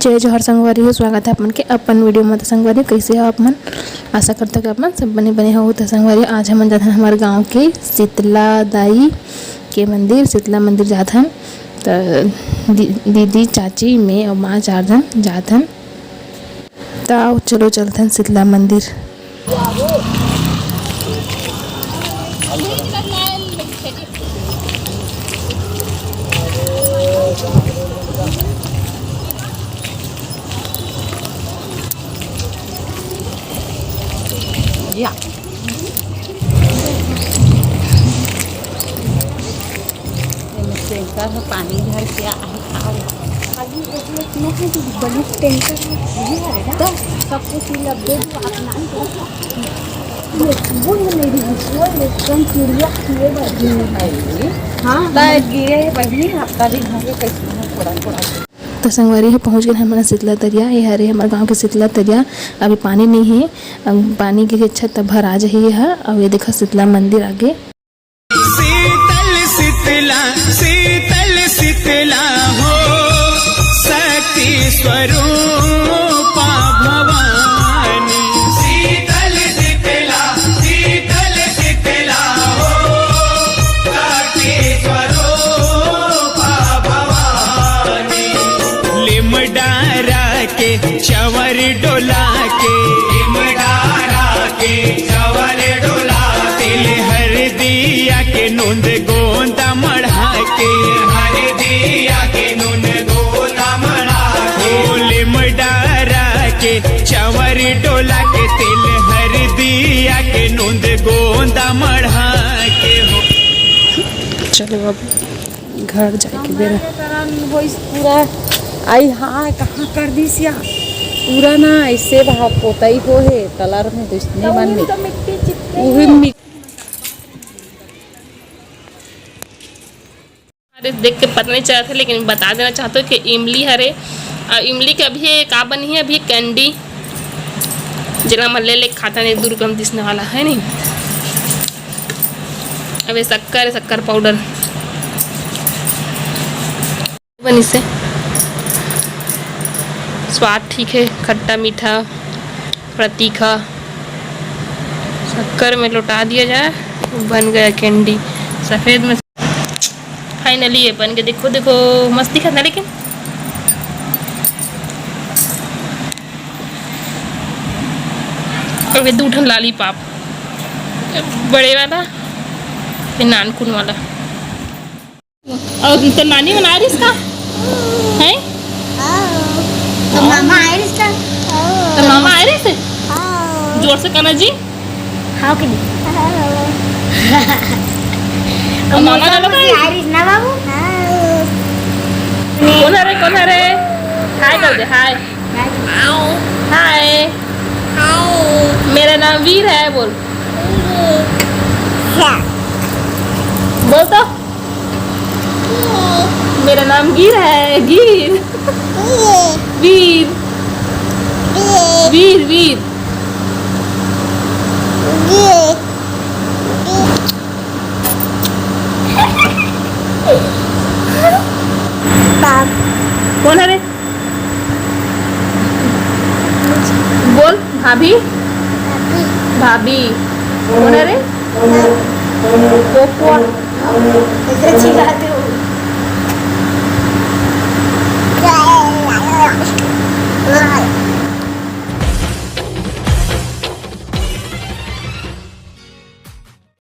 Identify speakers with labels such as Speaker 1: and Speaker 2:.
Speaker 1: जय जोहर संगवारी हो। स्वागत है अपन के अपन वीडियो में। तो संगवारी कैसे हो आप मन? आशा करता हूँ कि आप मन सब बने हो। तो संगवारी आज हम जाते हैं हमारे गांव के शीतला दाई के मंदिर, शीतला मंदिर जाते हैं। तो दीदी चाची मैं और माँ 4 जन जाते हैं। तो चलो चलते हैं शीतला मंदिर।
Speaker 2: या टैंकर में पानी भर के आओ बड़ी टैंकर तो सब कुछ लगे अपना चिड़िया हाँ गिरे बहनी हफ्ता भी होंगे कैसे थोड़ा थोड़ा।
Speaker 1: तो संगवारी है पहुँच गए हमारा शीतला दरिया। ये हरे हमारे गांव के शीतला दरिया। अभी पानी नहीं है, अब पानी की अच्छा तब भर आ जाइए है। अब ये देखो शीतला मंदिर आगे।
Speaker 3: शीतल शीतला शीतल शीतला हो शक्ति स्वरूपा भवानी। शीतल शीतला शीतल शीतला हो शक्ति स्वरूपा भवानी। लिमडारा के चवर डोला के, लिमडारा के चवर डोला तिल हर दिया के नूंद गोंदा मढ़ा के, हर दिया के नूंद गोंदा मढ़ा के। लिमडारा के चवर डोला के तिल हर दिया के नूंद गोंदा मढ़ा के हो।
Speaker 1: चलो अब घर जाके बेरा
Speaker 2: पूरा आई हाँ कहाँ कर दी सिया पूरा ना ऐसे भाव पोता ही हो है कलर में तो इसने मन में
Speaker 4: देख के पता नहीं चला था, लेकिन बता देना चाहते हो कि इमली हरे और इमली के अभी का बनी है अभी कैंडी जना मन ले खाता नहीं 2 रुपये में दिसने वाला है नहीं। अभी शक्कर शक्कर पाउडर बनी से स्वाद ठीक है, खट्टा मीठा थोड़ा तीखा शक्कर में लौटा दिया जाए, बन गया कैंडी सफ़ेद में। फाइनली ये बन के देखो देखो मस्त दिखा था। लेकिन और वे 2 ठन लालीपाप, बड़े वाला फिर नानकुन वाला। और तो नानी बना रही इसका है
Speaker 5: तो मामा आए रिश्ता
Speaker 4: तो मामा आए रहे से जोर से कहना जी
Speaker 5: हाँ कि
Speaker 4: और मामा ना लगा
Speaker 5: आइरिस ना बाबू
Speaker 4: कौन है रे हाय कर दे हाय हाय मेरा नाम वीर है बोल बोल तो मेरा नाम गिर है गिर वीर वीर वीर कौन है रे बोल भाभी भाभी कौन है रे
Speaker 5: ऐसे चिल्लाते